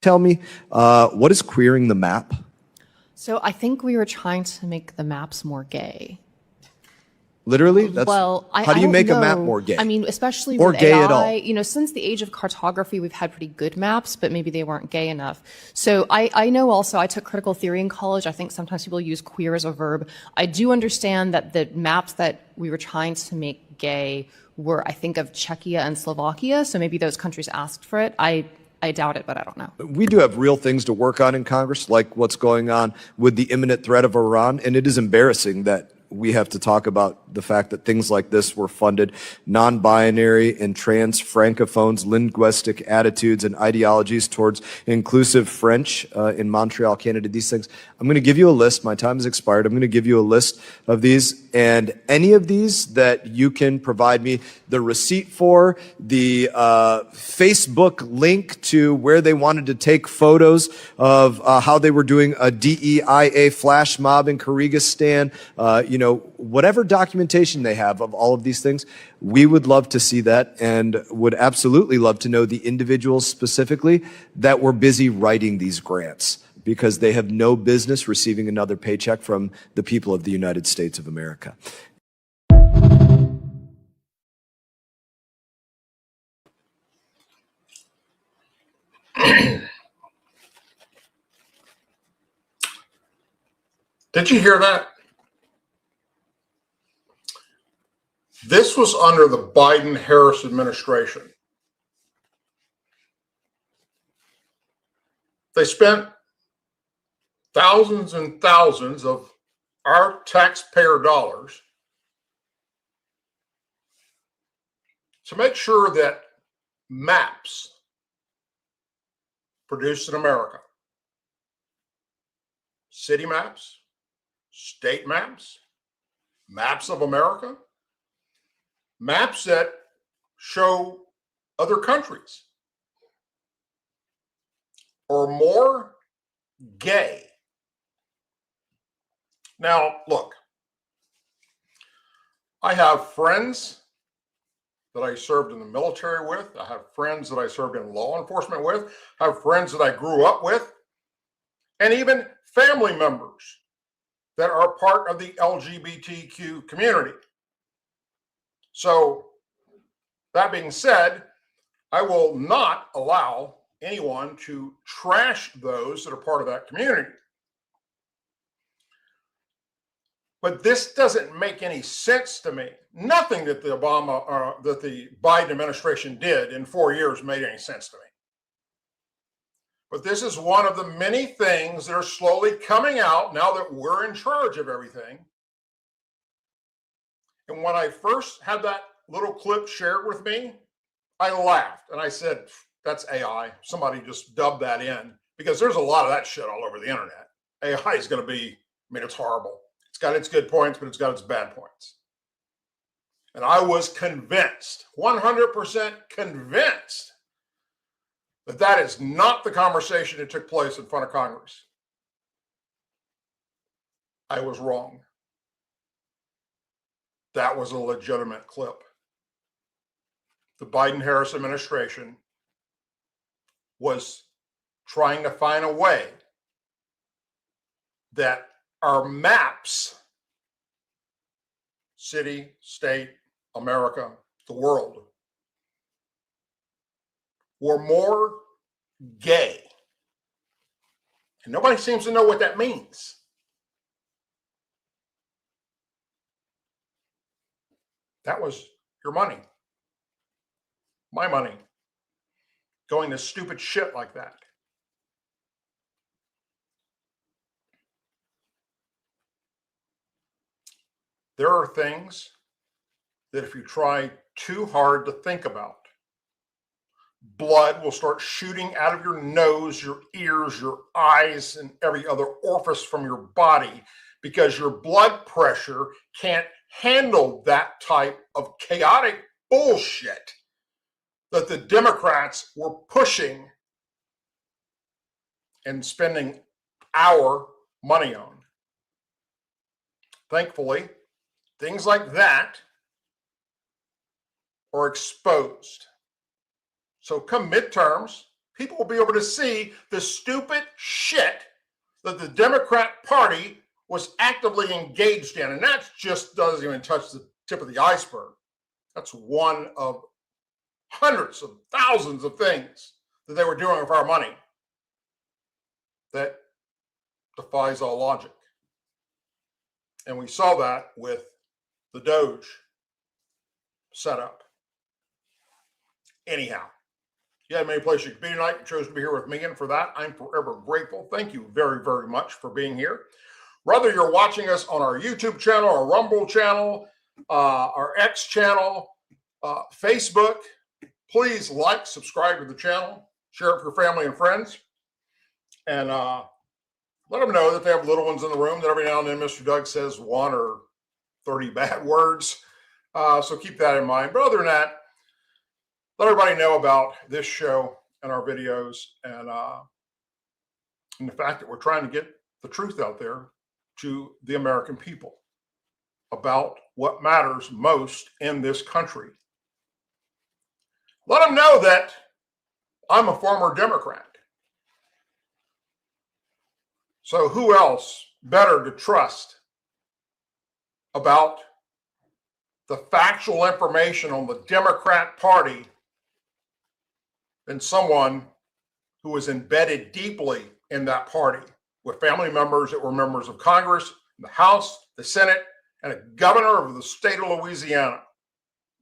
tell me, what is queering the map? So I think we were trying to make the maps more gay. Literally? How do you make a map more gay? I mean, especially or with gay AI, at all? you know, since the age of cartography, we've had pretty good maps, but maybe they weren't gay enough. So I know also, I took critical theory in college. I think sometimes people use queer as a verb. I do understand that the maps that we were trying to make gay were, I think, of Czechia and Slovakia. So maybe those countries asked for it. I doubt it, but I don't know. We do have real things to work on in Congress, like what's going on with the imminent threat of Iran. And it is embarrassing that we have to talk about the fact that things like this were funded. Non-binary and trans francophones, linguistic attitudes and ideologies towards inclusive French in Montreal, Canada, these things. I'm going to give you a list. My time has expired. I'm going to give you a list of these. And any of these that you can provide me the receipt for, the Facebook link to where they wanted to take photos of how they were doing a DEIA flash mob in Kyrgyzstan, you know, whatever documentation they have of all of these things, we would love to see that and would absolutely love to know the individuals specifically that were busy writing these grants, because they have no business receiving another paycheck from the people of the United States of America. Did you hear that? This was under the Biden-Harris administration. They spent thousands and thousands of our taxpayer dollars to make sure that maps produced in America, city maps, state maps, maps of America, maps that show other countries, or more gay. Now, look, I have friends that I served in the military with. I have friends that I served in law enforcement with. I have friends that I grew up with, and even family members that are part of the LGBTQ community. So, that being said, I will not allow anyone to trash those that are part of that community. But this doesn't make any sense to me. Nothing that the Biden administration did in 4 years made any sense to me. But this is one of the many things that are slowly coming out now that we're in charge of everything. And when I first had that little clip shared with me, I laughed and I said, that's AI. Somebody just dubbed that in, because there's a lot of that shit all over the internet. AI is going to be, I mean, it's horrible. It's got its good points, but it's got its bad points. And I was convinced, 100% convinced, that that is not the conversation that took place in front of Congress. I was wrong. That was a legitimate clip. The Biden-Harris administration was trying to find a way that our maps, city, state, America, the world, were more gay. And nobody seems to know what that means. That was your money, my money, going to stupid shit like that. There are things that if you try too hard to think about, blood will start shooting out of your nose, your ears, your eyes, and every other orifice from your body, because your blood pressure can't handle that type of chaotic bullshit that the Democrats were pushing and spending our money on. Thankfully, things like that are exposed. So come midterms, people will be able to see the stupid shit that the Democrat Party was actively engaged in. And that just doesn't even touch the tip of the iceberg. That's one of hundreds of thousands of things that they were doing with our money that defies all logic. And we saw that with the Doge setup. Anyhow, you had many places you could be tonight. You chose to be here with me, and for that, I'm forever grateful. Thank you very, very much for being here. Whether you're watching us on our YouTube channel, our Rumble channel, our X channel, Facebook, please like, subscribe to the channel, share it with your family and friends, and let them know that they have little ones in the room, that every now and then Mr. Doug says 1 or 30 bad words. So keep that in mind. But other than that, let everybody know about this show and our videos and the fact that we're trying to get the truth out there to the American people about what matters most in this country. Let them know that I'm a former Democrat. So who else better to trust about the factual information on the Democrat Party than someone who was embedded deeply in that party with family members that were members of Congress, the House, the Senate, and a governor of the state of Louisiana,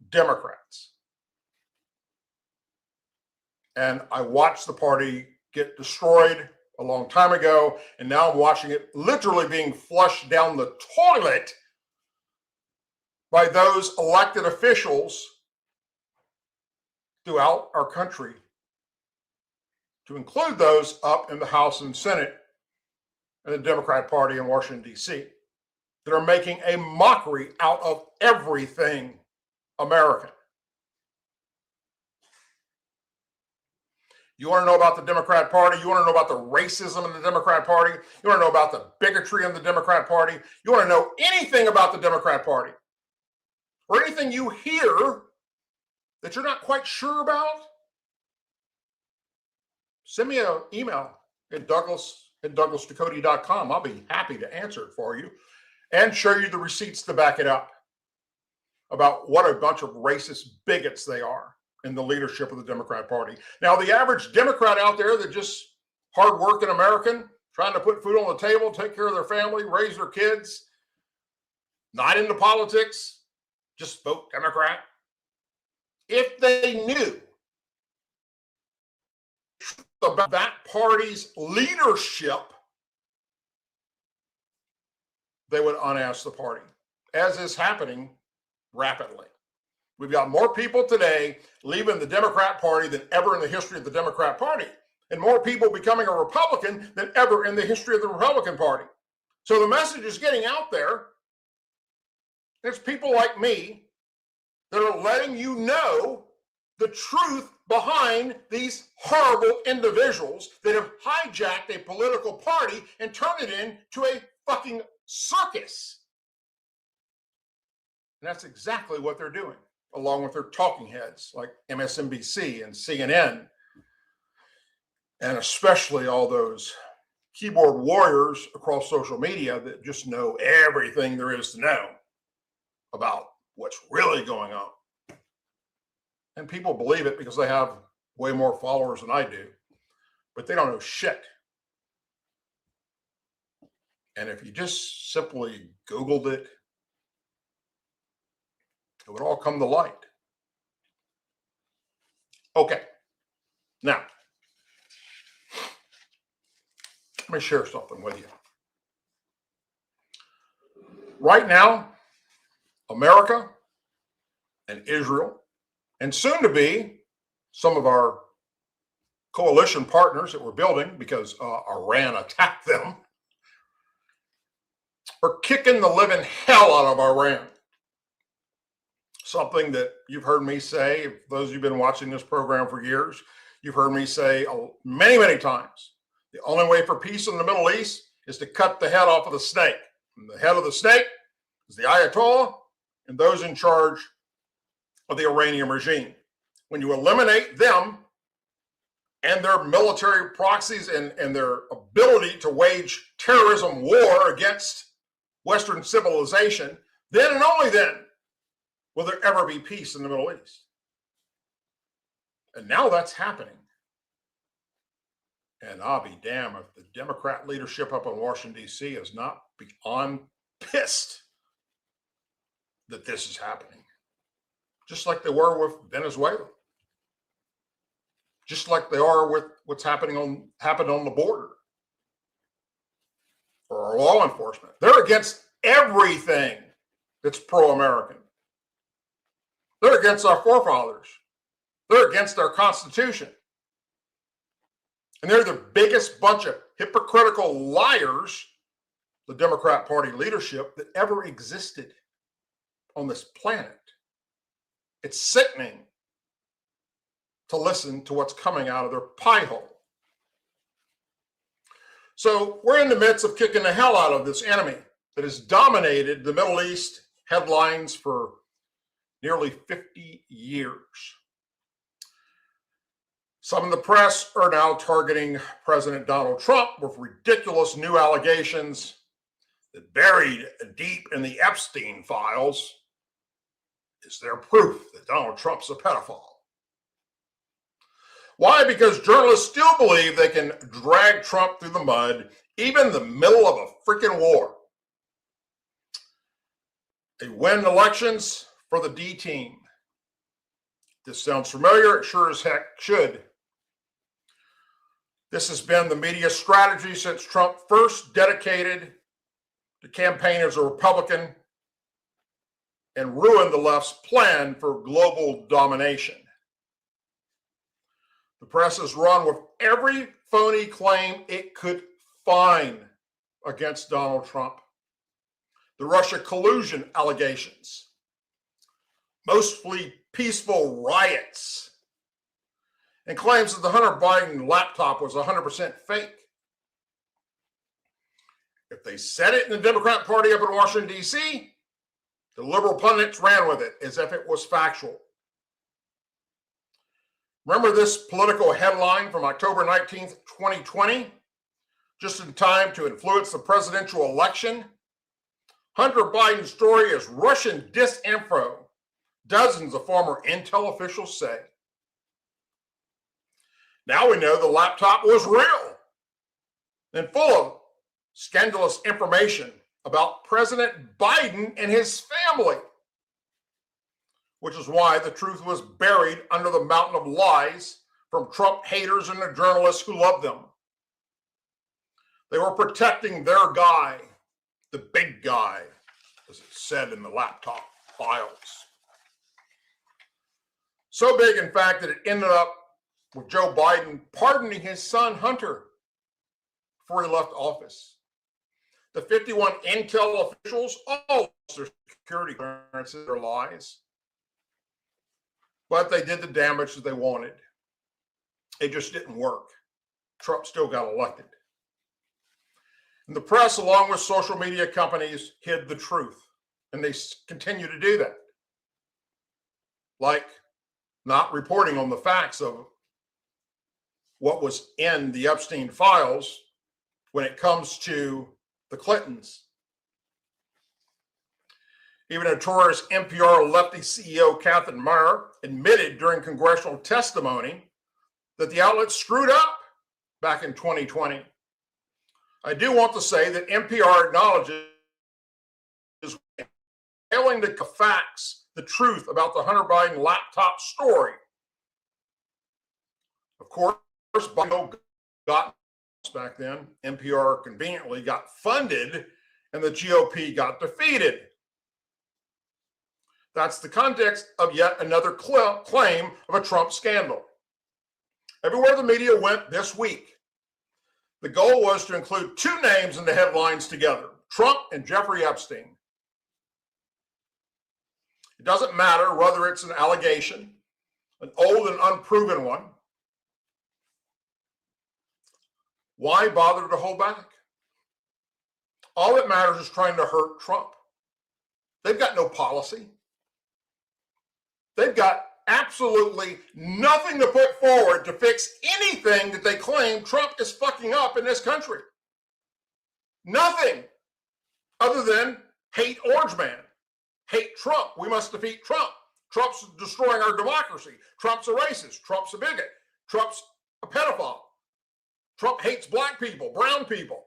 Democrats. And I watched the party get destroyed a long time ago, and now I'm watching it literally being flushed down the toilet by those elected officials throughout our country, to include those up in the House and Senate and the Democrat Party in Washington, D.C., that are making a mockery out of everything American. You want to know about the Democrat Party? You want to know about the racism in the Democrat Party? You want to know about the bigotry in the Democrat Party? You want to know anything about the Democrat Party? Or anything you hear that you're not quite sure about? Send me an email at douglasducote.com. I'll be happy to answer it for you and show you the receipts to back it up about what a bunch of racist bigots they are in the leadership of the Democrat Party. Now, the average Democrat out there that just hardworking American, trying to put food on the table, take care of their family, raise their kids, not into politics, just vote Democrat. If they knew about that party's leadership, they would unask the party, as is happening rapidly. We've got more people today leaving the Democrat Party than ever in the history of the Democrat Party, and more people becoming a Republican than ever in the history of the Republican Party. So the message is getting out there. There's people like me that are letting you know the truth behind these horrible individuals that have hijacked a political party and turned it into a fucking circus. And that's exactly what they're doing, along with their talking heads like MSNBC and CNN, and especially all those keyboard warriors across social media that just know everything there is to know about what's really going on. And people believe it because they have way more followers than I do, but they don't know shit. And if you just simply Googled it, it would all come to light. Okay. Now, let me share something with you. Right now, America and Israel, and soon to be some of our coalition partners that we're building because Iran attacked them, are kicking the living hell out of Iran. Something that you've heard me say, those of you who've been watching this program for years, you've heard me say many, many times, the only way for peace in the Middle East is to cut the head off of the snake. And the head of the snake is the Ayatollah and those in charge of the Iranian regime. When you eliminate them and their military proxies and their ability to wage terrorism war against Western civilization, then and only then will there ever be peace in the Middle East. And now that's happening. And I'll be damned if the Democrat leadership up in Washington, D.C. is not beyond pissed that this is happening. Just like they were with Venezuela. Just like they are with what's happened on the border. For our law enforcement. They're against everything that's pro-American. They're against our forefathers. They're against our Constitution. And they're the biggest bunch of hypocritical liars, the Democrat Party leadership, that ever existed on this planet. It's sickening to listen to what's coming out of their pie hole. So we're in the midst of kicking the hell out of this enemy that has dominated the Middle East headlines for nearly 50 years. Some in the press are now targeting President Donald Trump with ridiculous new allegations that buried deep in the Epstein files is their proof that Donald Trump's a pedophile. Why? Because journalists still believe they can drag Trump through the mud, even in the middle of a freaking war. They win elections for the D team. This sounds familiar? It sure as heck should. This has been the media strategy since Trump first dedicated to campaign as a Republican and ruined the left's plan for global domination. The press has run with every phony claim it could find against Donald Trump. The Russia collusion allegations, mostly peaceful riots, and claims that the Hunter Biden laptop was 100% fake. If they said it in the Democrat Party up in Washington, D.C., the liberal pundits ran with it as if it was factual. Remember this political headline from October 19th, 2020? Just in time to influence the presidential election? Hunter Biden's story is Russian disinfo, dozens of former intel officials say. Now we know the laptop was real and full of scandalous information about President Biden and his family, which is why the truth was buried under the mountain of lies from Trump haters and the journalists who love them. They were protecting their guy, the big guy, as it said in the laptop files. So big, in fact, that it ended up with Joe Biden pardoning his son Hunter before he left office. The 51 intel officials all lost their security clearances or lies, but they did the damage that they wanted. It just didn't work. Trump still got elected. And the press, along with social media companies, hid the truth, and they continue to do that. Like not reporting on the facts of what was in the Epstein files when it comes to the Clintons. Even notorious NPR lefty CEO Catherine Meyer admitted during congressional testimony that the outlet screwed up back in 2020. I do want to say that NPR acknowledges failing to facts the truth about the Hunter Biden laptop story. Of course, Biden got back then. NPR conveniently got funded and the GOP got defeated. That's the context of yet another claim of a Trump scandal. Everywhere the media went this week, the goal was to include two names in the headlines together, Trump and Jeffrey Epstein. It doesn't matter whether it's an allegation, an old and unproven one. Why bother to hold back? All that matters is trying to hurt Trump. They've got no policy. They've got absolutely nothing to put forward to fix anything that they claim Trump is fucking up in this country. Nothing other than hate Orange Man, hate Trump. We must defeat Trump. Trump's destroying our democracy. Trump's a racist. Trump's a bigot. Trump's a pedophile. Trump hates black people, brown people.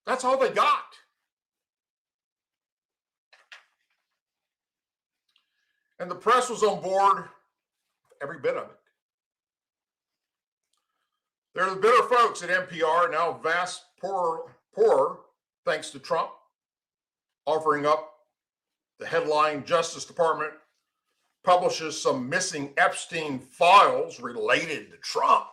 That's all they got. And the press was on board every bit of it. They're the bitter folks at NPR, now vast poorer thanks to Trump, offering up the headline Justice Department publishes some missing Epstein files related to Trump.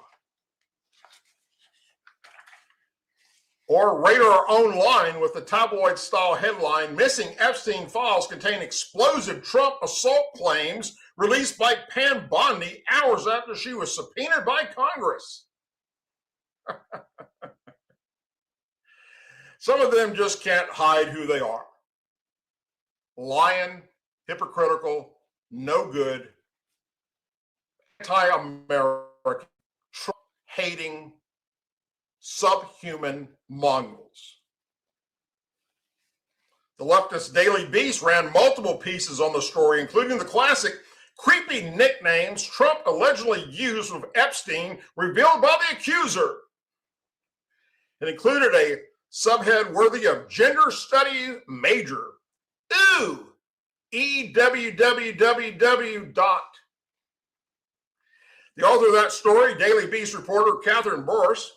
Or Radar Online with the tabloid-style headline, Missing Epstein Files Contain Explosive Trump Assault Claims Released by Pam Bondi Hours After She Was Subpoenaed by Congress. Some of them just can't hide who they are. Lying, hypocritical, no good, anti-American, Trump-hating, subhuman Mongols. The leftist Daily Beast ran multiple pieces on the story, including the classic creepy nicknames Trump allegedly used with Epstein revealed by the accuser. It included a subhead worthy of gender studies major. Ooh, EWWWW. The author of that story, Daily Beast reporter Catherine Boris,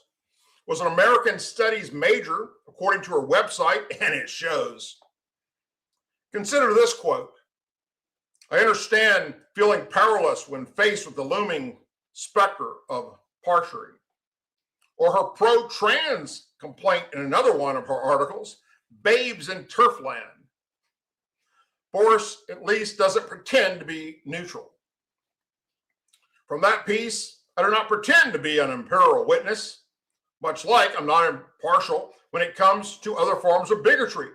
was an American Studies major, according to her website, and it shows. Consider this quote. I understand feeling powerless when faced with the looming specter of partially. Or her pro-trans complaint in another one of her articles, Babes in Turfland. Boris at least doesn't pretend to be neutral. From that piece, I do not pretend to be an imperial witness, much like I'm not impartial when it comes to other forms of bigotry.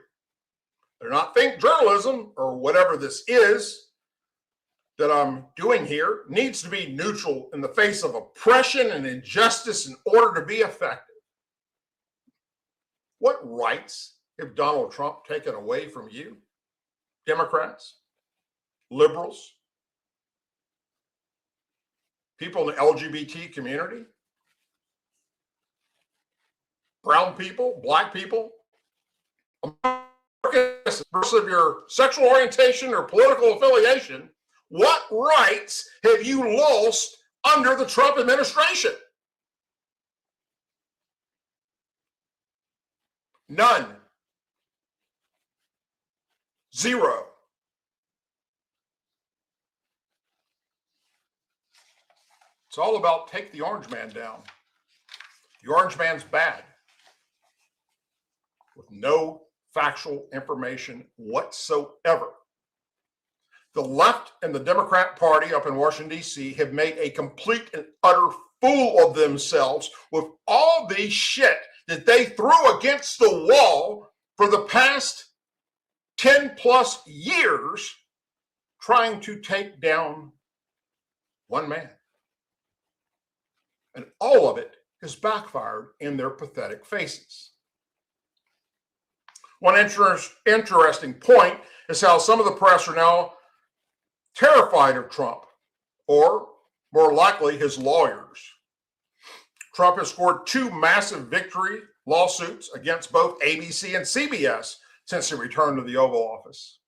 I do not think journalism, or whatever this is that I'm doing here, needs to be neutral in the face of oppression and injustice in order to be effective. What rights have Donald Trump taken away from you? Democrats, liberals, people in the LGBT community, brown people, black people, regardless of your sexual orientation or political affiliation, what rights have you lost under the Trump administration? None. Zero. It's all about take the orange man down. The orange man's bad, with no factual information whatsoever. The left and the Democrat Party up in Washington, D.C. have made a complete and utter fool of themselves with all the shit that they threw against the wall for the past 10 plus years trying to take down one man. And all of it has backfired in their pathetic faces. One interesting point is how some of the press are now terrified of Trump, or more likely his lawyers. Trump has scored 2 massive victory lawsuits against both ABC and CBS since he returned to the Oval Office.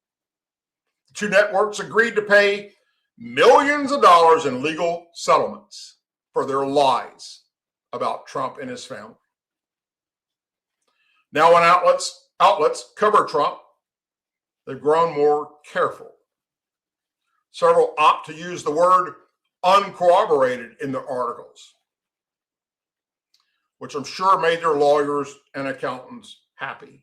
The 2 networks agreed to pay millions of dollars in legal settlements for their lies about Trump and his family. Now when outlets cover Trump, they've grown more careful. Several opt to use the word uncorroborated in their articles, which I'm sure made their lawyers and accountants happy.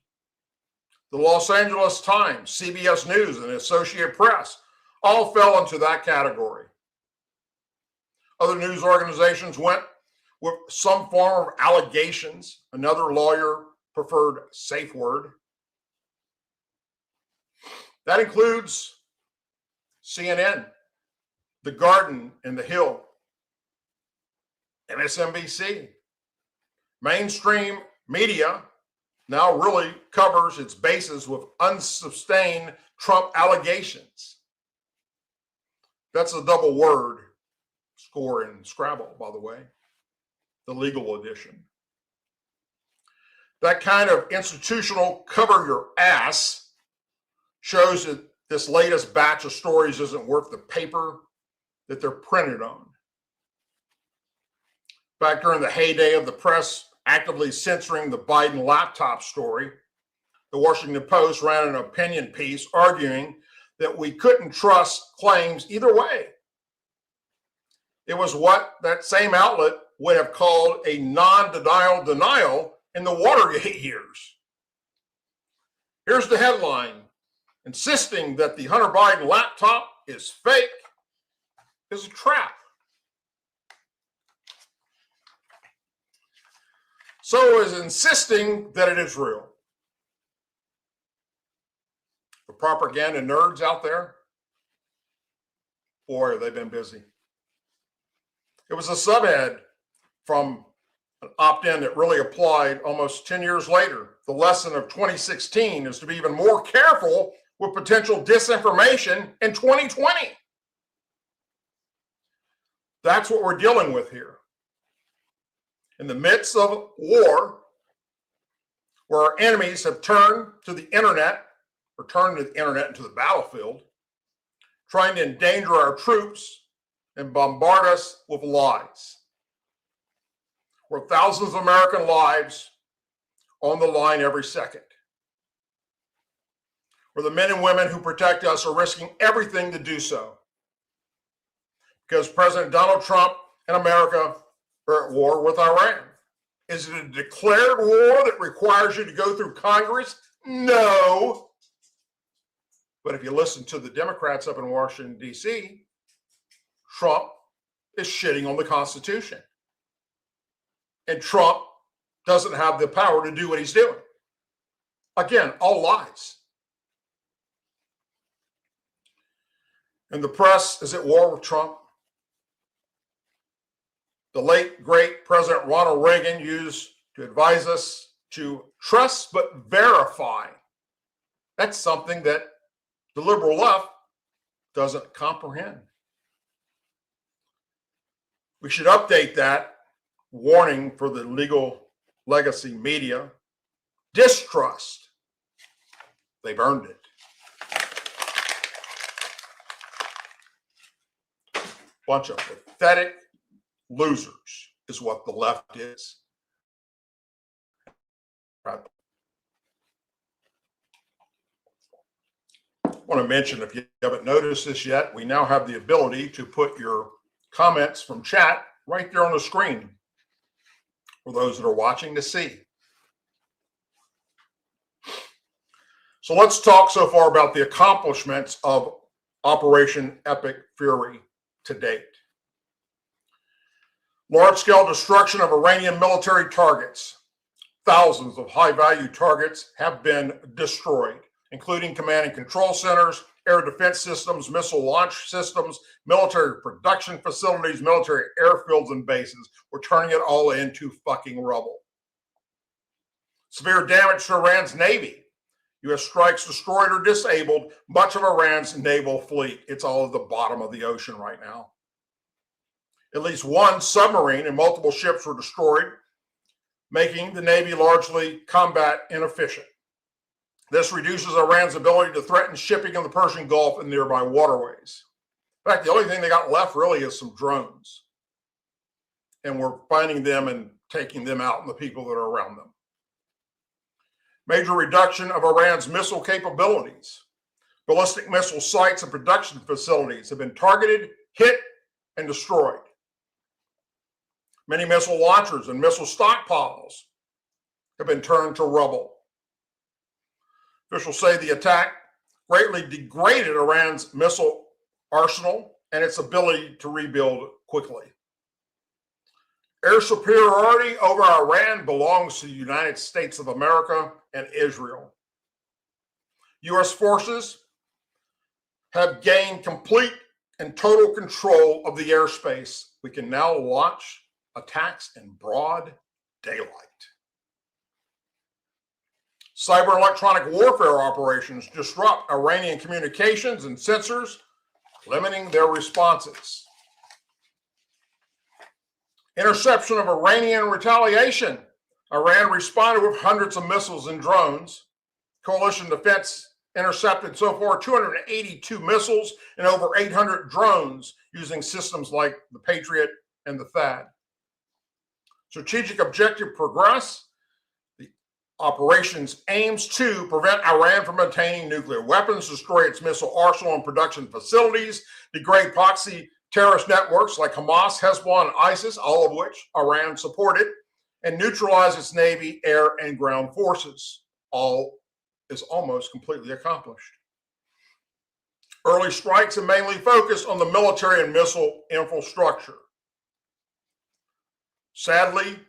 The Los Angeles Times, CBS News, and Associated Press all fell into that category. Other news organizations went with some form of allegations. Another lawyer preferred safe word. That includes CNN, The Garden and the Hill, MSNBC. Mainstream media now really covers its bases with unsustained Trump allegations. That's a double word score in Scrabble, by the way, the legal edition. That kind of institutional cover your ass shows that this latest batch of stories isn't worth the paper that they're printed on. Back during the heyday of the press actively censoring the Biden laptop story, the Washington Post ran an opinion piece arguing that we couldn't trust claims either way. It was what that same outlet would have called a non-denial denial in the Watergate years. Here's the headline: insisting that the Hunter Biden laptop is fake is a trap. So is insisting that it is real. The propaganda nerds out there, boy, have they been busy. It was a subhead from an opt-in that really applied almost 10 years later. The lesson of 2016 is to be even more careful with potential disinformation in 2020. That's what we're dealing with here. In the midst of war, where our enemies have turned to the internet, or turned the internet into the battlefield, trying to endanger our troops and bombard us with lies, where thousands of American lives on the line every second, where the men and women who protect us are risking everything to do so, because President Donald Trump and America are at war with Iran. Is it a declared war that requires you to go through Congress? No. But if you listen to the Democrats up in Washington, D.C., Trump is shitting on the Constitution. And Trump doesn't have the power to do what he's doing. Again, all lies. And the press is at war with Trump. The late, great President Ronald Reagan used to advise us to trust but verify. That's something that the liberal left doesn't comprehend. We should update that warning for the legal legacy media. Distrust. They've earned it. Bunch of pathetic losers is what the left is. Right. I want to mention, if you haven't noticed this yet, we now have the ability to put your comments from chat right there on the screen for those that are watching to see. So let's talk so far about the accomplishments of Operation Epic Fury to date. Large-scale destruction of Iranian military targets. Thousands of high-value targets have been destroyed, including command and control centers, air defense systems, missile launch systems, military production facilities, military airfields, and bases. We're turning it all into fucking rubble. Severe damage to Iran's Navy. U.S. strikes destroyed or disabled much of Iran's naval fleet. It's all at the bottom of the ocean right now. At least one submarine and multiple ships were destroyed, making the Navy largely combat inefficient. This reduces Iran's ability to threaten shipping in the Persian Gulf and nearby waterways. In fact, the only thing they got left really is some drones. And we're finding them and taking them out and the people that are around them. Major reduction of Iran's missile capabilities. Ballistic missile sites and production facilities have been targeted, hit, and destroyed. Many missile launchers and missile stockpiles have been turned to rubble. Officials say the attack greatly degraded Iran's missile arsenal and its ability to rebuild quickly. Air superiority over Iran belongs to the United States of America and Israel. U.S. forces have gained complete and total control of the airspace, we can now launch attacks in broad daylight. Cyber and electronic warfare operations disrupt Iranian communications and sensors, limiting their responses. Interception of Iranian retaliation. Iran responded with hundreds of missiles and drones. Coalition defense intercepted so far 282 missiles and over 800 drones using systems like the Patriot and the THAAD. Strategic objective progress. The operations aims to prevent Iran from obtaining nuclear weapons, destroy its missile arsenal and production facilities, degrade proxy terrorist networks like Hamas, Hezbollah, and ISIS, all of which Iran supported, and neutralize its Navy, air, and ground forces. All is almost completely accomplished. Early strikes have mainly focused on the military and missile infrastructure. Sadly,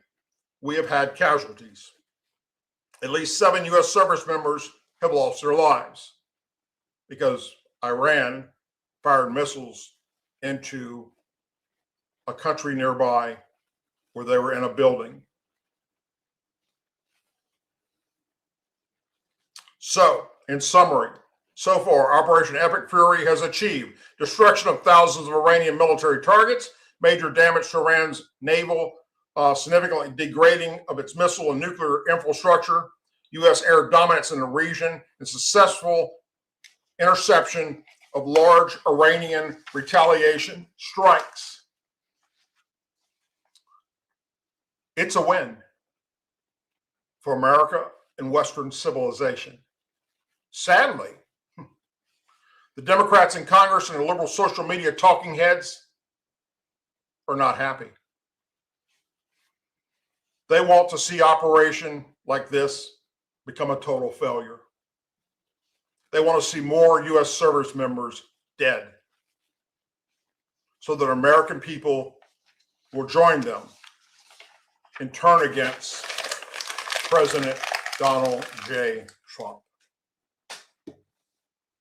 we have had casualties. At least 7 U.S. service members have lost their lives because Iran fired missiles into a country nearby where they were in a building. So, in summary, so far, Operation Epic Fury has achieved destruction of thousands of Iranian military targets, major damage to Iran's naval, significantly degrading of its missile and nuclear infrastructure, U.S. air dominance in the region, and successful interception of large Iranian retaliation strikes. It's a win for America and Western civilization. Sadly, the Democrats in Congress and the liberal social media talking heads are not happy. They want to see operation like this become a total failure. They want to see more U.S. service members dead so that American people will join them and turn against President Donald J. Trump.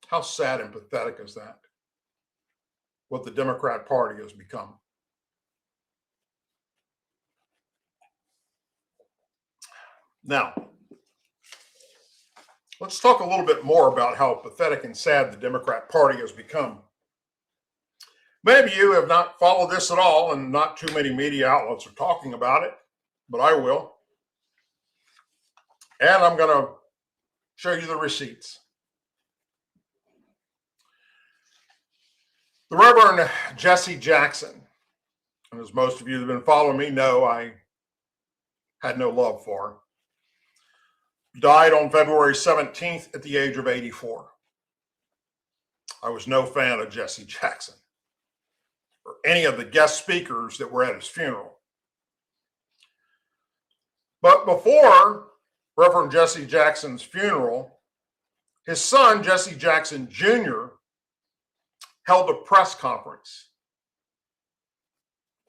How sad and pathetic is that? What the Democrat Party has become. Now, let's talk a little bit more about how pathetic and sad the Democrat Party has become. Many of you have not followed this at all, and not too many media outlets are talking about it, but I will. And I'm going to show you the receipts. The Reverend Jesse Jackson, and as most of you that have been following me know, I had no love for, died on February 17th at the age of 84. I was no fan of Jesse Jackson or any of the guest speakers that were at his funeral. But before Reverend Jesse Jackson's funeral, his son, Jesse Jackson Jr., held a press conference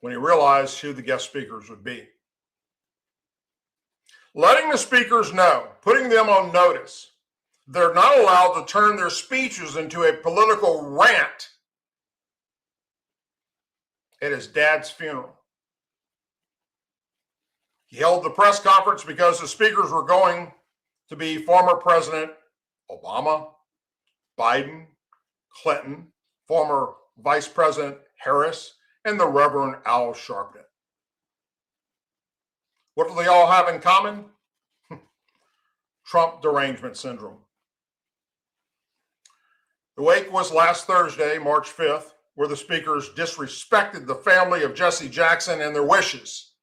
when he realized who the guest speakers would be. Letting the speakers know, putting them on notice, they're not allowed to turn their speeches into a political rant at his dad's funeral. He held the press conference because the speakers were going to be former President Obama, Biden, Clinton, former Vice President Harris, and the Reverend Al Sharpton. What do they all have in common? Trump derangement syndrome. The wake was last Thursday, March 5th, where the speakers disrespected the family of Jesse Jackson and their wishes.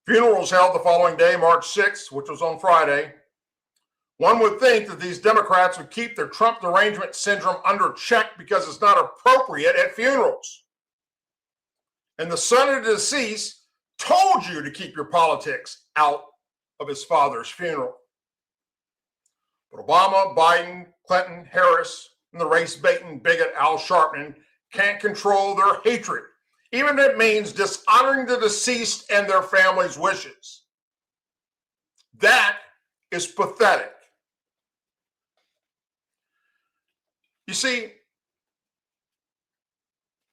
Funeral was held the following day, March 6th, which was on Friday. One would think that these Democrats would keep their Trump derangement syndrome under check because it's not appropriate at funerals. And the son of the deceased told you to keep your politics out of his father's funeral. But Obama, Biden, Clinton, Harris, and the race-baiting bigot Al Sharpton can't control their hatred, even if it means dishonoring the deceased and their family's wishes. That is pathetic. You see,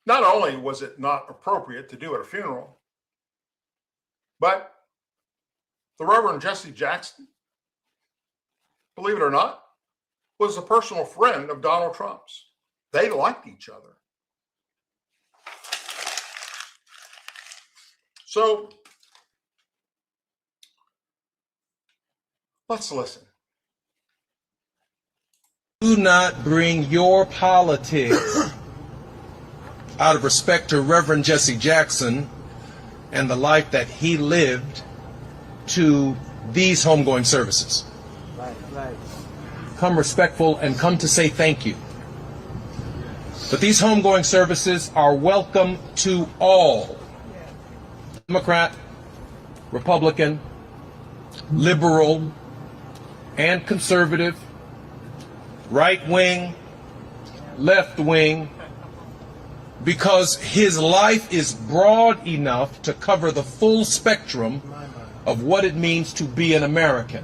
Not only was it not appropriate to do at a funeral, but the Reverend Jesse Jackson, believe it or not, was a personal friend of Donald Trump's. They liked each other. So let's listen. Do not bring your politics out of respect to Reverend Jesse Jackson and the life that he lived to these homegoing services. Right. Come respectful and come to say thank you. But these homegoing services are welcome to all. Democrat, Republican, liberal, and conservative, right wing, left wing, because his life is broad enough to cover the full spectrum of what it means to be an American.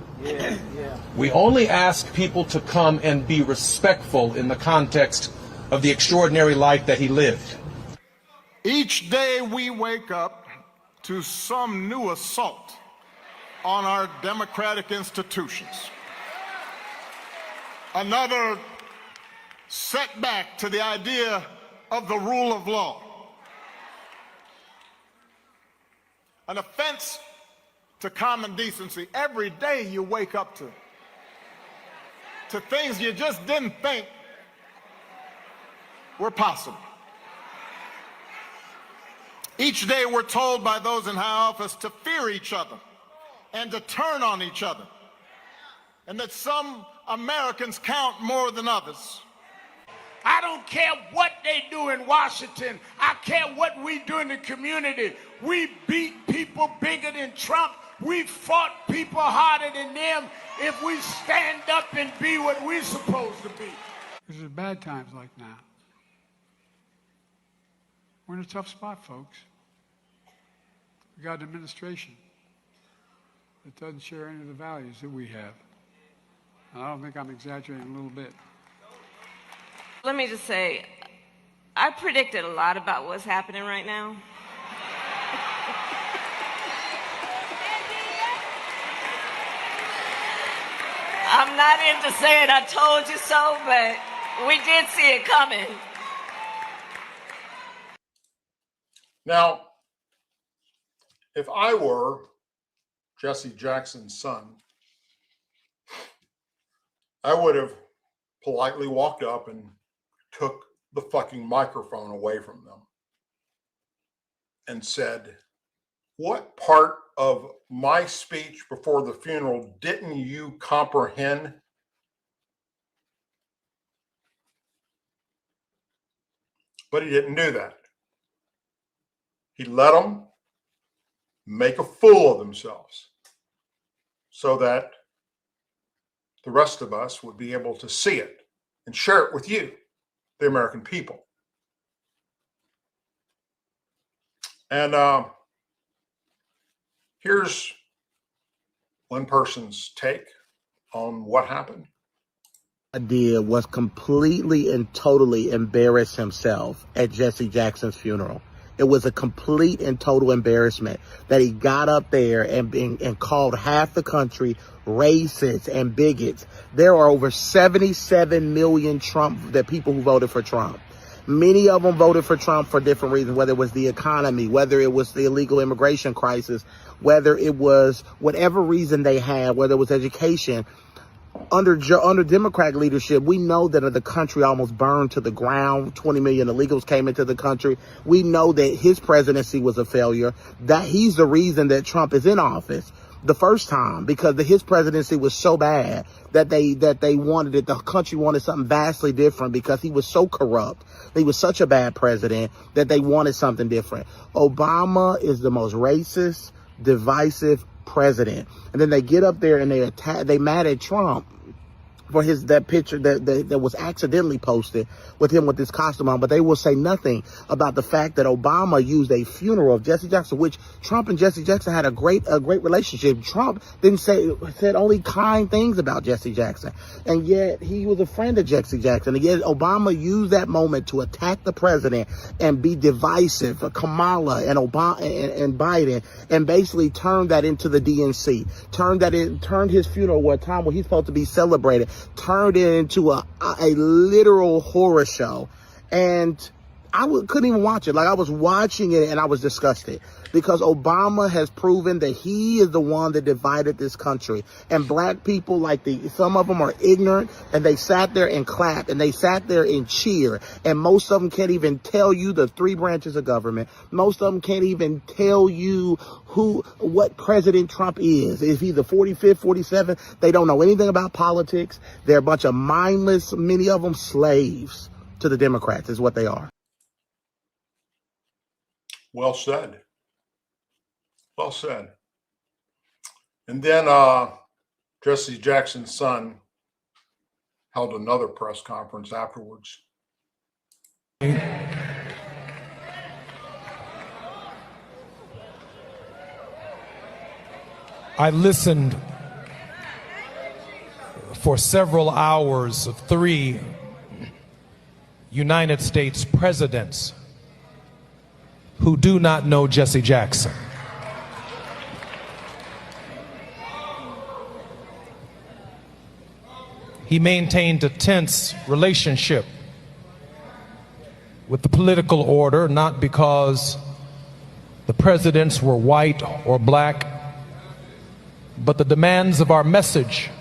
We only ask people to come and be respectful in the context of the extraordinary life that he lived. Each day we wake up to some new assault on our democratic institutions. Another setback to the idea of the rule of law. An offense to common decency. Every day you wake up to things you just didn't think were possible. Each day we're told by those in high office to fear each other and to turn on each other, and that some Americans count more than others. I don't care what they do in Washington. I care what we do in the community. We beat people bigger than Trump. We fought people harder than them if we stand up and be what we're supposed to be. This is bad times like now. We're in a tough spot, folks. We got an administration that doesn't share any of the values that we have. And I don't think I'm exaggerating a little bit. Let me just say, I predicted a lot about what's happening right now. I'm not into saying I told you so, but we did see it coming. Now, if I were Jesse Jackson's son, I would have politely walked up and took the fucking microphone away from them and said, what part of my speech before the funeral didn't you comprehend? But he didn't do that. He let them make a fool of themselves so that the rest of us would be able to see it and share it with you, the American people. And here's one person's take on what happened. Did was completely and totally embarrass himself at Jesse Jackson's funeral. It was a complete and total embarrassment that he got up there and called half the country racist and bigots. There are over 77 million people who voted for Trump. Many of them voted for Trump for different reasons, whether it was the economy, whether it was the illegal immigration crisis, whether it was whatever reason they had, whether it was education. Under Democratic leadership, we know that the country almost burned to the ground. 20 million illegals came into the country. We know that his presidency was a failure, that he's the reason that Trump is in office the first time, because his presidency was so bad that they wanted it. The country wanted something vastly different because he was so corrupt. He was such a bad president that they wanted something different. Obama is the most racist, divisive president. And then they get up there and they mad at Trump for that picture that was accidentally posted with him with this costume on, but they will say nothing about the fact that Obama used a funeral of Jesse Jackson, which Trump and Jesse Jackson had a great relationship. Trump said only kind things about Jesse Jackson, and yet he was a friend of Jesse Jackson. And yet Obama used that moment to attack the president and be divisive, Kamala and Obama and Biden, and basically turned that into the DNC, turned his funeral, a time where he's supposed to be celebrated, turned it into a literal horror show. And I couldn't even watch it. Like, I was watching it and I was disgusted, because Obama has proven that he is the one that divided this country. And black people, some of them are ignorant, and they sat there and clapped, and they sat there and cheered. And most of them can't even tell you the 3 branches of government. Most of them can't even tell you what President Trump is. Is he the 45th, 47th? They don't know anything about politics. They're a bunch of mindless, many of them slaves to the Democrats is what they are. Well said. Well said. And then Jesse Jackson's son held another press conference afterwards. I listened for several hours of 3 United States presidents who do not know Jesse Jackson. He maintained a tense relationship with the political order, not because the presidents were white or black, but the demands of our message,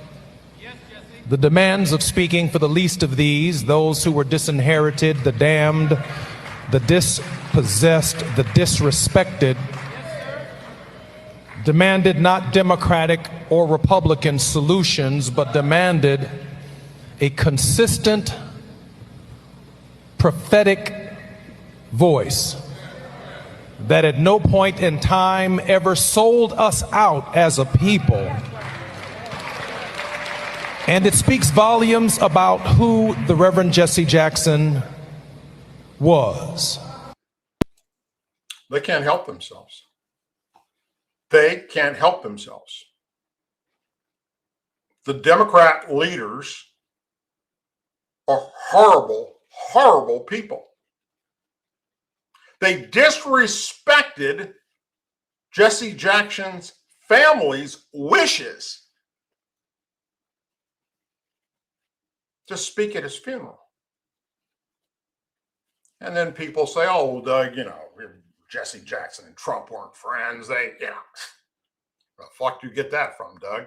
the demands of speaking for the least of these, those who were disinherited, the damned, the dispossessed, the disrespected, demanded not Democratic or Republican solutions, but demanded a consistent, prophetic voice that at no point in time ever sold us out as a people. And it speaks volumes about who the Reverend Jesse Jackson was. They can't help themselves. They can't help themselves. The Democrat leaders are horrible, horrible people. They disrespected Jesse Jackson's family's wishes to speak at his funeral. And then people say, oh, Doug, Jesse Jackson and Trump weren't friends. Where the fuck do you get that from, Doug?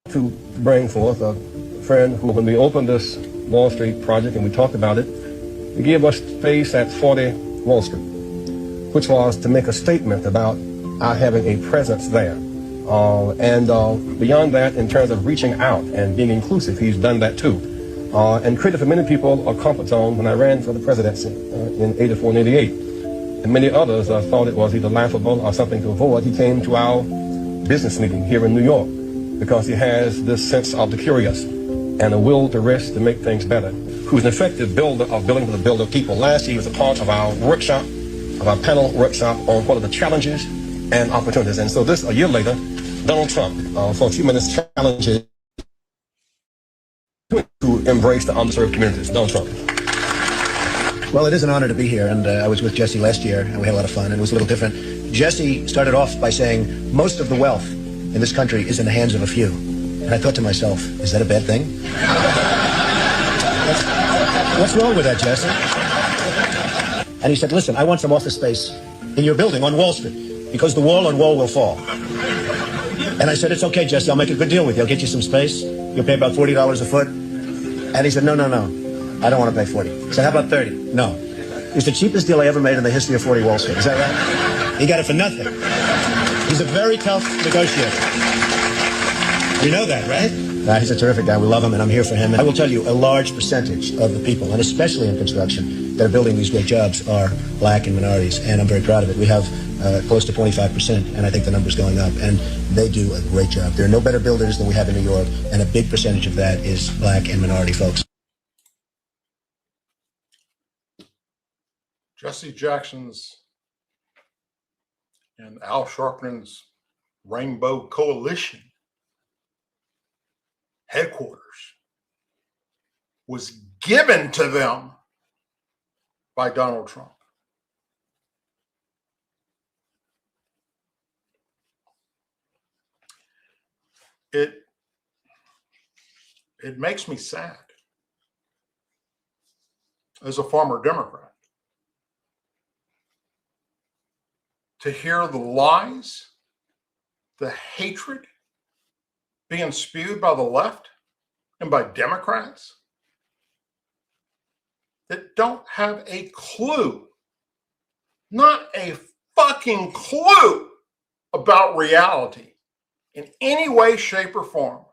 To bring forth a friend who, when we opened this Wall Street project and we talked about it, he gave us space at 40 Wall Street, which was to make a statement about our having a presence there. And beyond that, in terms of reaching out and being inclusive, he's done that too. And created for many people a comfort zone when I ran for the presidency in 84 and 88. And many others thought it was either laughable or something to avoid. He came to our business meeting here in New York because he has this sense of the curious and a will to risk to make things better. Who's an effective builder of building for the builder people. Last year he was a part of our workshop, of our panel workshop on what are the challenges and opportunities. And so a year later, Donald Trump, for a few minutes, challenges to embrace the underserved communities. Donald Trump. Well, it is an honor to be here, and I was with Jesse last year, and we had a lot of fun, and it was a little different. Jesse started off by saying, most of the wealth in this country is in the hands of a few. And I thought to myself, is that a bad thing? What's wrong with that, Jesse? And he said, listen, I want some office space in your building on Wall Street, because the wall on wall will fall. And I said, it's okay, Jesse, I'll make a good deal with you. I'll get you some space. You'll pay about $40 a foot. And he said, no. I don't want to pay 40. I said, how about 30? No. It's the cheapest deal I ever made in the history of 40 Wall Street. Is that right? He got it for nothing. He's a very tough negotiator. You know that, right? He's a terrific guy. We love him, and I'm here for him. And I will tell you, a large percentage of the people, and especially in construction, that are building these great jobs are black and minorities, and I'm very proud of it. We have close to 25%, and I think the number's going up, and they do a great job. There are no better builders than we have in New York, and a big percentage of that is black and minority folks. Jesse Jackson's and Al Sharpton's Rainbow Coalition headquarters was given to them by Donald Trump. It makes me sad as a former Democrat to hear the lies, the hatred being spewed by the left and by Democrats that don't have a clue, not a fucking clue about reality in any way, shape, or form.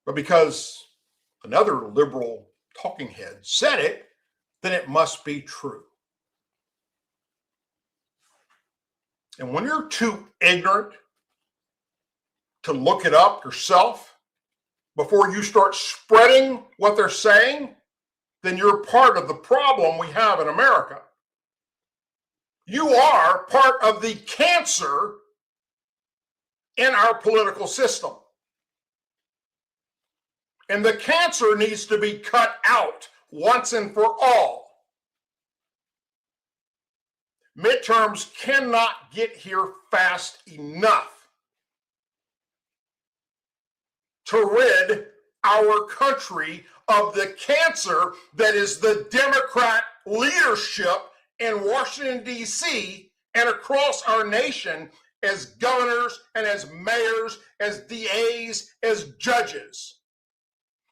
But because another liberal talking head said it, then it must be true. And when you're too ignorant to look it up yourself before you start spreading what they're saying, then you're part of the problem we have in America. You are part of the cancer in our political system. And the cancer needs to be cut out once and for all. Midterms cannot get here fast enough to rid our country of the cancer that is the Democrat leadership in Washington, D.C. and across our nation as governors and as mayors, as DAs, as judges.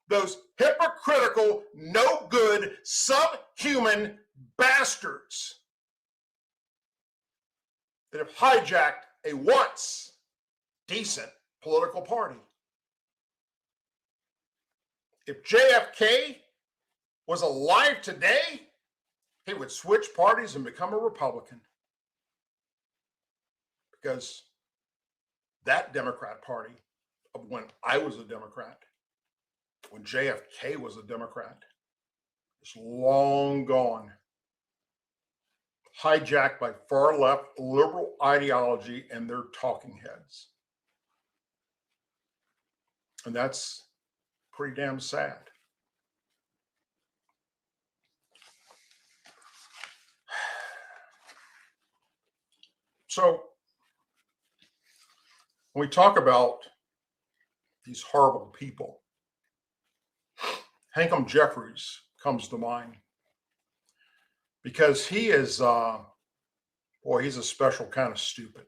Those hypocritical, no good, subhuman bastards that have hijacked a once decent political party. If JFK was alive today, he would switch parties and become a Republican. Because that Democrat Party of when I was a Democrat, when JFK was a Democrat, is long gone. Hijacked by far left liberal ideology and their talking heads. And that's pretty damn sad. So when we talk about these horrible people, Hakeem Jeffries comes to mind because he is, he's a special kind of stupid.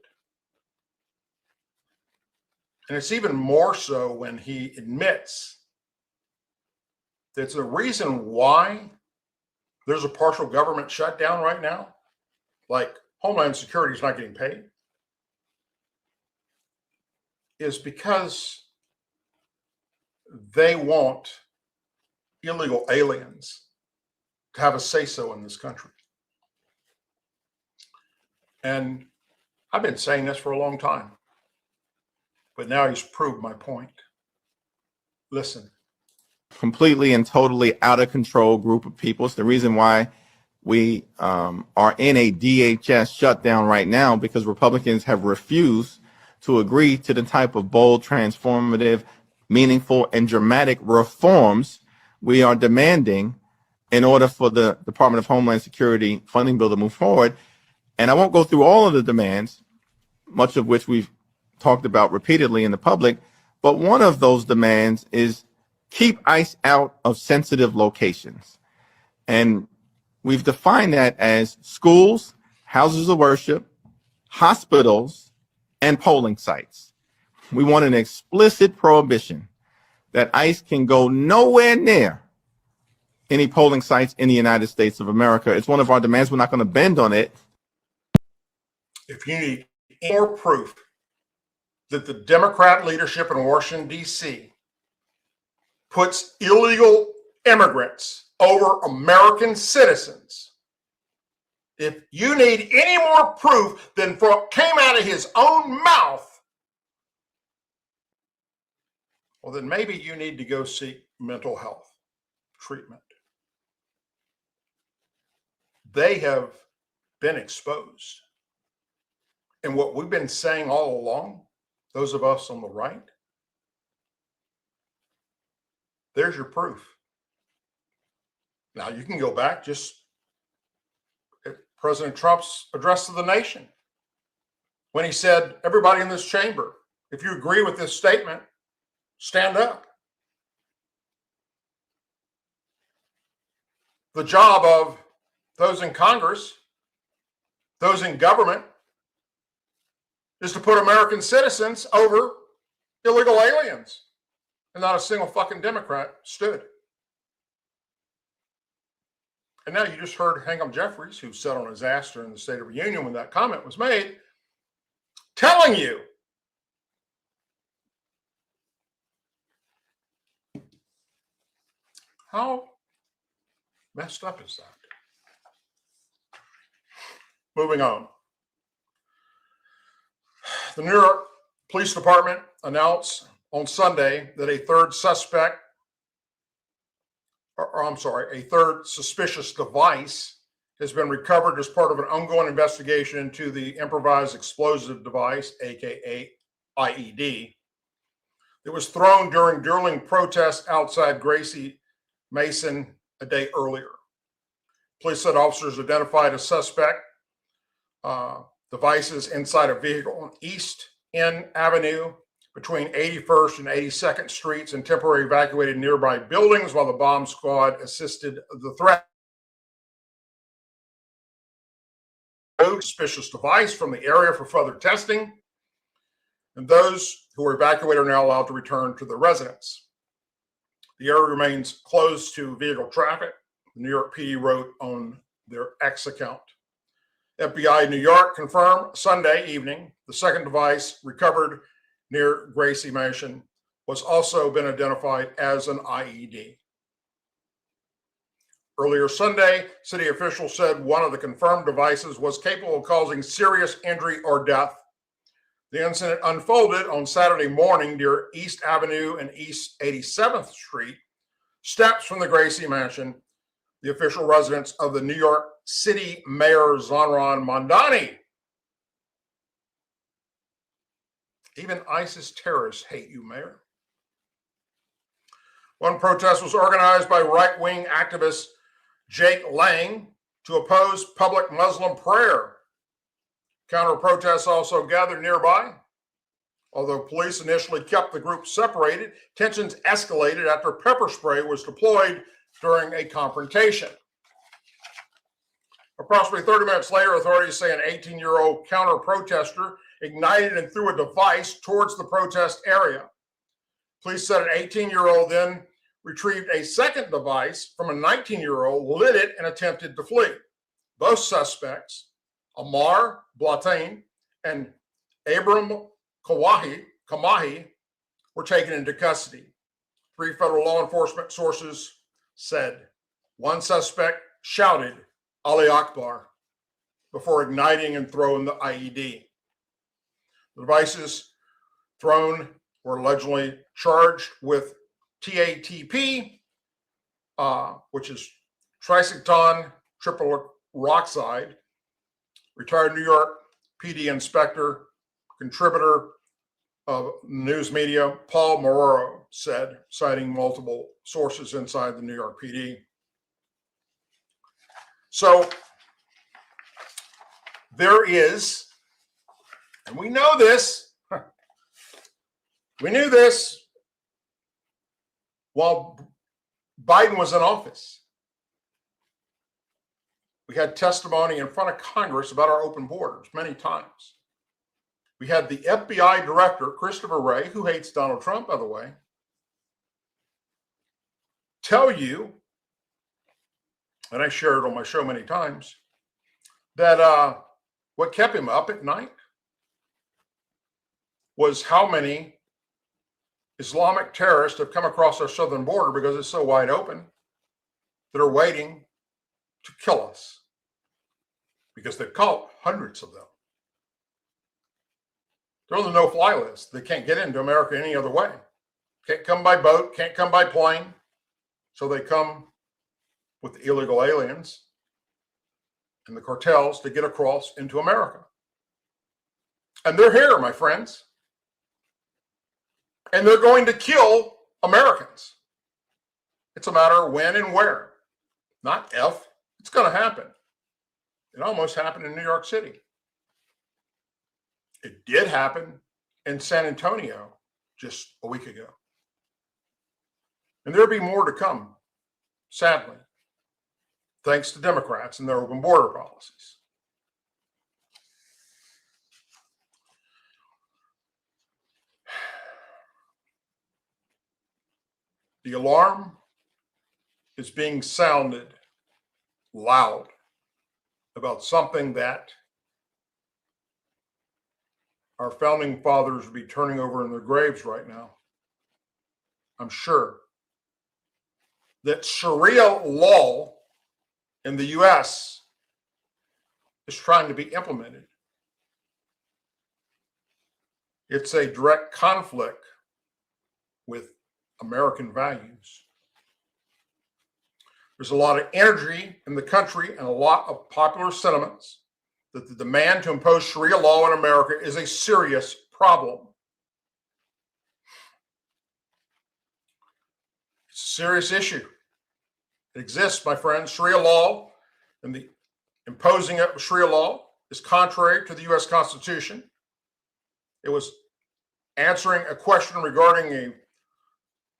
And it's even more so when he admits that the reason why there's a partial government shutdown right now, like Homeland Security is not getting paid, is because they want illegal aliens to have a say-so in this country. And I've been saying this for a long time, but now he's proved my point. Listen. Completely and totally out of control group of people. It's the reason why we are in a DHS shutdown right now, because Republicans have refused to agree to the type of bold, transformative, meaningful, and dramatic reforms we are demanding in order for the Department of Homeland Security funding bill to move forward. And I won't go through all of the demands, much of which we've talked about repeatedly in the public, but one of those demands is keep ICE out of sensitive locations. And we've defined that as schools, houses of worship, hospitals, and polling sites. We want an explicit prohibition that ICE can go nowhere near any polling sites in the United States of America. It's one of our demands. We're not going to bend on it. If you need more proof that the Democrat leadership in Washington, D.C. puts illegal immigrants over American citizens, If you need any more proof than what came out of his own mouth, well, then maybe you need to go seek mental health treatment. They have been exposed. And what we've been saying all along, those of us on the right, there's your proof. Now you can go back just at President Trump's address to the nation when he said, everybody in this chamber, if you agree with this statement, stand up. The job of those in Congress, those in government, is to put American citizens over illegal aliens. And not a single fucking Democrat stood. And now you just heard Hakeem Jeffries, who sat on his ass during the State of the Union when that comment was made, telling you how messed up is that? Moving on. The New York Police Department announced on Sunday that a third suspicious device has been recovered as part of an ongoing investigation into the improvised explosive device, aka IED, that was thrown during protests outside Gracie Mason a day earlier. Police said officers identified a suspect devices inside a vehicle on East End Avenue between 81st and 82nd Streets and temporarily evacuated nearby buildings while the bomb squad assisted the threat. Suspicious device from the area for further testing, and those who were evacuated are now allowed to return to their residence. The area remains closed to vehicle traffic, the New York PD wrote on their X account. FBI New York confirmed Sunday evening the second device recovered near Gracie Mansion was also been identified as an IED. Earlier Sunday, city officials said one of the confirmed devices was capable of causing serious injury or death. The incident unfolded on Saturday morning near East Avenue and East 87th Street, steps from the Gracie Mansion, the official residence of the New York City Mayor Zohran Mamdani. Even ISIS terrorists hate you, Mayor. One protest was organized by right-wing activist Jake Lang to oppose public Muslim prayer. Counter-protests also gathered nearby. Although police initially kept the group separated, tensions escalated after pepper spray was deployed during a confrontation. Approximately 30 minutes later, authorities say an 18-year-old counter-protester ignited and threw a device towards the protest area. Police said an 18-year-old then retrieved a second device from a 19-year-old, lit it, and attempted to flee. Both suspects, Amar Blatain and Abram Kamahi, were taken into custody. 3 federal law enforcement sources said one suspect shouted Ali Akbar before igniting and throwing the IED. The devices thrown were allegedly charged with TATP, which is tricyclone triple oxide. Retired New York PD inspector, contributor of news media, Paul Mororo said, citing multiple sources inside the New York PD. So there is, and we know this, we knew this while Biden was in office. We had testimony in front of Congress about our open borders many times. We had the FBI director, Christopher Wray, who hates Donald Trump, by the way, tell you, and I shared it on my show many times, that what kept him up at night was how many Islamic terrorists have come across our southern border because it's so wide open that are waiting to kill us because they've caught hundreds of them. They're on the no-fly list. They can't get into America any other way. Can't come by boat, can't come by plane. So they come with the illegal aliens and the cartels to get across into America. And they're here, my friends. And they're going to kill Americans. It's a matter of when and where, not if. It's going to happen. It almost happened in New York City. It did happen in San Antonio just a week ago. And there'll be more to come, sadly, thanks to Democrats and their open border policies. The alarm is being sounded loud about something that our founding fathers would be turning over in their graves right now. I'm sure that Sharia law in the U.S. is trying to be implemented. It's a direct conflict with American values. There's a lot of energy in the country and a lot of popular sentiments that the demand to impose Sharia law in America is a serious problem. It's a serious issue. It exists, my friends. Sharia law and the imposing of Sharia law is contrary to the U.S. Constitution. It was answering a question regarding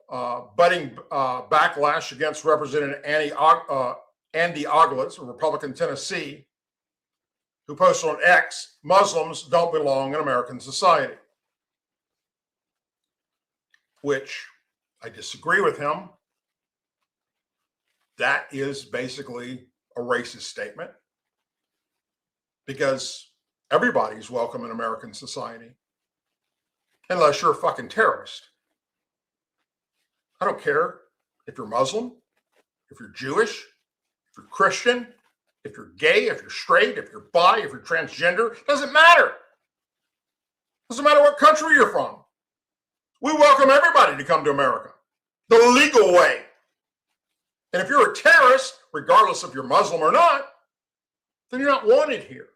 a budding backlash against Representative Andy Ogles of Republican Tennessee, who posted on X, Muslims don't belong in American society, which I disagree with him. That is basically a racist statement because everybody's welcome in American society unless you're a fucking terrorist. I don't care if you're Muslim, if you're Jewish, if you're Christian, if you're gay, if you're straight, if you're bi, if you're transgender. Doesn't matter. Doesn't matter what country you're from. We welcome everybody to come to America the legal way. And if you're a terrorist, regardless if you're Muslim or not, then you're not wanted here.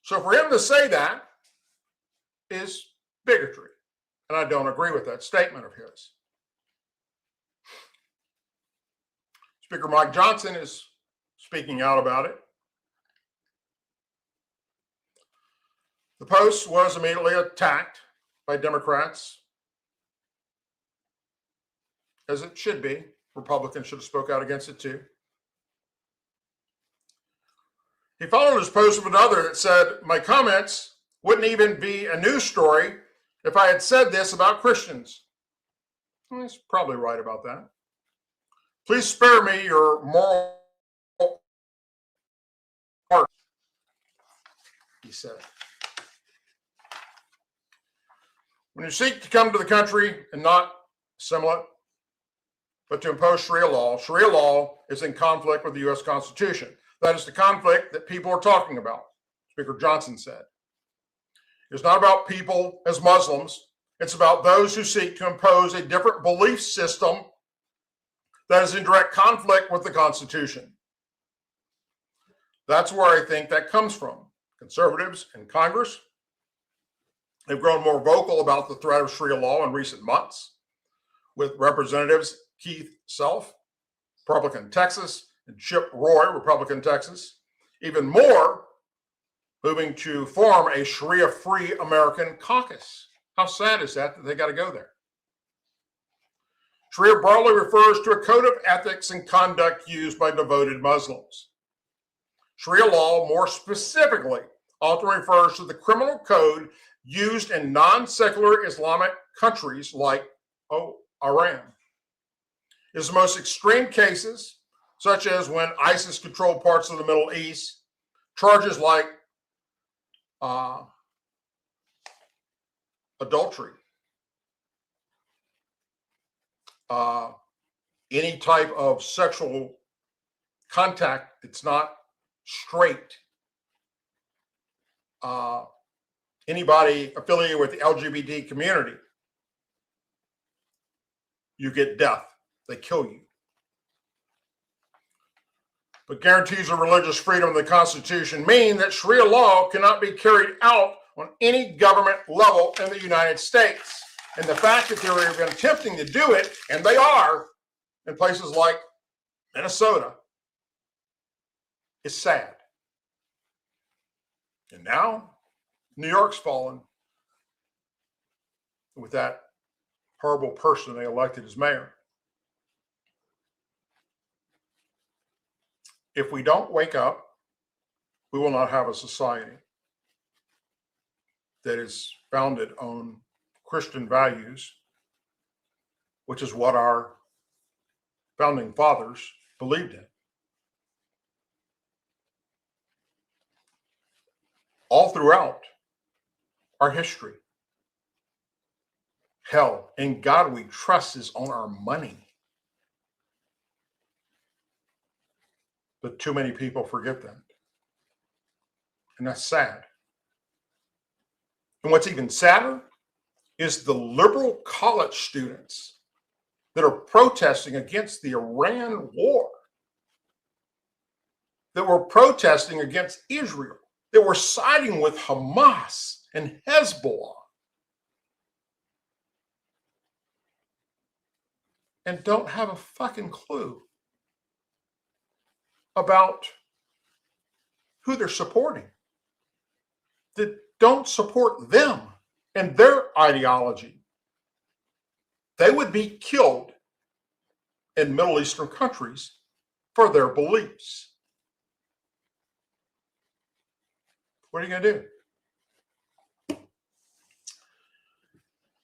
So for him to say that is bigotry. And I don't agree with that statement of his. Speaker Mike Johnson is speaking out about it. The post was immediately attacked by Democrats, as it should be. Republicans should have spoke out against it too. He followed his post with another that said, my comments wouldn't even be a news story if I had said this about Christians. Well, he's probably right about that. Please spare me your moral heart, he said. When you seek to come to the country and not assimilate, but to impose Sharia law is in conflict with the U.S. Constitution. That is the conflict that people are talking about, Speaker Johnson said. It's not about people as Muslims. It's about those who seek to impose a different belief system that is in direct conflict with the Constitution. That's where I think that comes from. Conservatives in Congress have grown more vocal about the threat of Sharia law in recent months, with Representatives Keith Self, Republican Texas, and Chip Roy, Republican Texas, even more moving to form a Sharia-free American caucus. How sad is that they got to go there? Sharia broadly refers to a code of ethics and conduct used by devoted Muslims. Sharia law, more specifically, often refers to the criminal code used in non-secular Islamic countries like Iran. It is the most extreme cases, such as when ISIS controlled parts of the Middle East, charges like adultery, any type of sexual contact that's not straight anybody affiliated with the LGBT community, you get death. They kill you. But guarantees of religious freedom of the Constitution mean that Sharia law cannot be carried out on any government level in the United States. And the fact that they're even attempting to do it, and they are, in places like Minnesota, is sad. And now, New York's fallen with that horrible person they elected as mayor. If we don't wake up, we will not have a society that is founded on Christian values, which is what our founding fathers believed in. All throughout our history, hell, in God we trust is on our money. But too many people forget that. And that's sad. And what's even sadder is the liberal college students that are protesting against the Iran war, that were protesting against Israel, that were siding with Hamas and Hezbollah, and don't have a fucking clue about who they're supporting, that don't support them and their ideology. They would be killed in Middle Eastern countries for their beliefs. What are you going to do?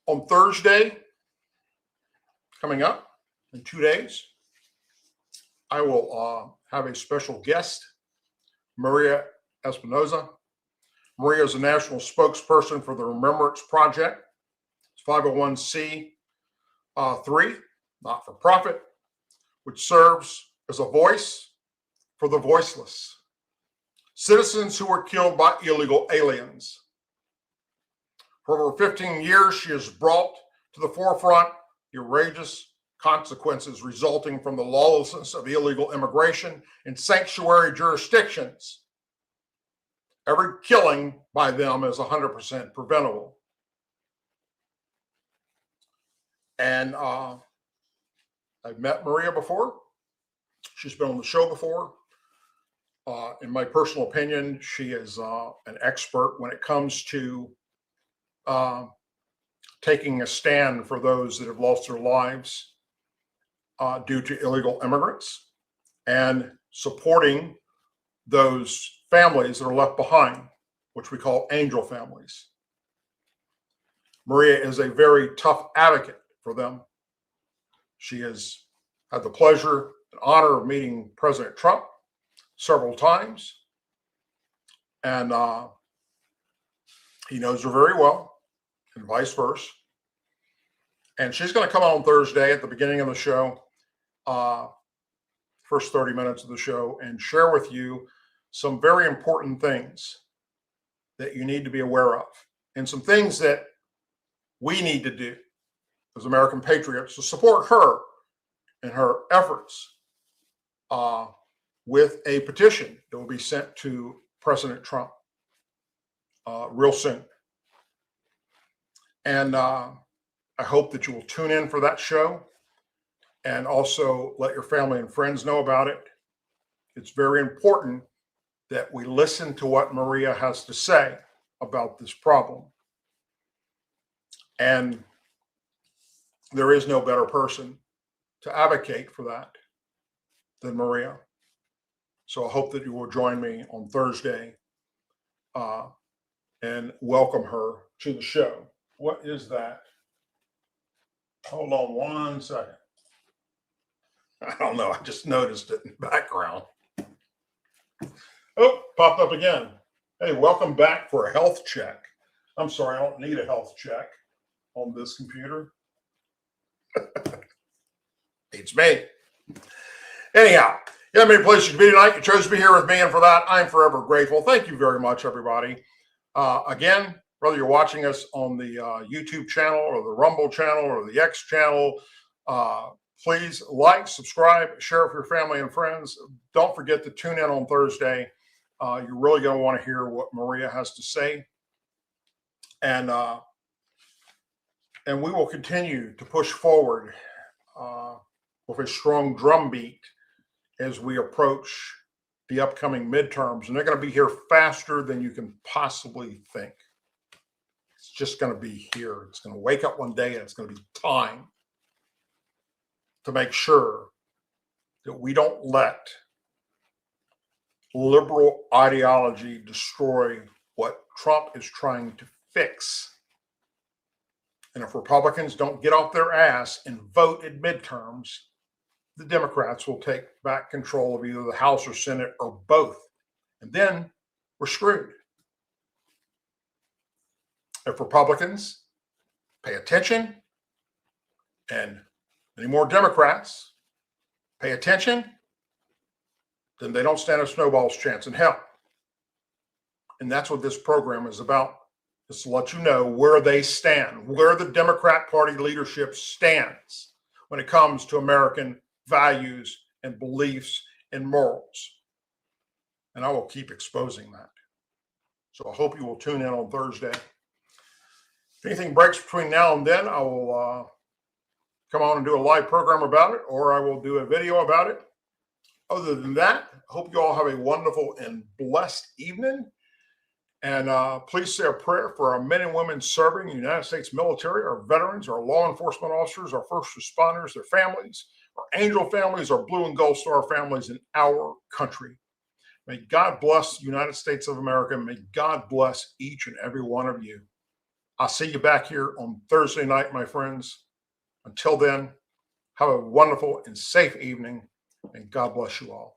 On Thursday, coming up in 2 days, I will have a special guest, Maria Espinoza. Maria is a national spokesperson for the Remembrance Project. It's 501c3, not for profit, which serves as a voice for the voiceless, citizens who were killed by illegal aliens. For over 15 years, she has brought to the forefront the outrageous consequences resulting from the lawlessness of illegal immigration in sanctuary jurisdictions. Every killing by them is 100% preventable. And I've met Maria before. She's been on the show before. In my personal opinion, she is an expert when it comes to taking a stand for those that have lost their lives due to illegal immigrants and supporting those families that are left behind, which we call angel families. Maria is a very tough advocate for them. She has had the pleasure and honor of meeting President Trump several times, and he knows her very well, and vice versa. And she's going to come on Thursday at the beginning of the show, first 30 minutes of the show, and share with you some very important things that you need to be aware of, and some things that we need to do as American patriots to support her in her efforts with a petition that will be sent to President Trump real soon. And I hope that you will tune in for that show and also let your family and friends know about it. It's very important that we listen to what Maria has to say about this problem. And there is no better person to advocate for that than Maria. So I hope that you will join me on Thursday and welcome her to the show. What is that? Hold on 1 second. I don't know. I just noticed it in the background. Oh, popped up again. Hey, welcome back for a health check. I'm sorry, I don't need a health check on this computer. It's me. Anyhow, you have many places to be tonight. You chose to be here with me, and for that, I'm forever grateful. Thank you very much, everybody. Again, whether you're watching us on the YouTube channel or the Rumble channel or the X channel, please like, subscribe, share with your family and friends. Don't forget to tune in on Thursday. You're really going to want to hear what Maria has to say. And we will continue to push forward with a strong drumbeat as we approach the upcoming midterms. And they're going to be here faster than you can possibly think. It's just going to be here. It's going to wake up one day and it's going to be time to make sure that we don't let liberal ideology destroy what Trump is trying to fix. And if Republicans don't get off their ass and vote at midterms, the Democrats will take back control of either the House or Senate or both. And then we're screwed. If Republicans pay attention and any more Democrats pay attention, then they don't stand a snowball's chance in hell. And that's what this program is about, is to let you know where they stand, where the Democrat Party leadership stands when it comes to American values and beliefs and morals. And I will keep exposing that. So I hope you will tune in on Thursday. If anything breaks between now and then, I will come on and do a live program about it, or I will do a video about it. Other than that, I hope you all have a wonderful and blessed evening. And please say a prayer for our men and women serving in the United States military, our veterans, our law enforcement officers, our first responders, their families, our angel families, our blue and gold star families in our country. May God bless the United States of America. May God bless each and every one of you. I'll see you back here on Thursday night, my friends. Until then, have a wonderful and safe evening, and God bless you all.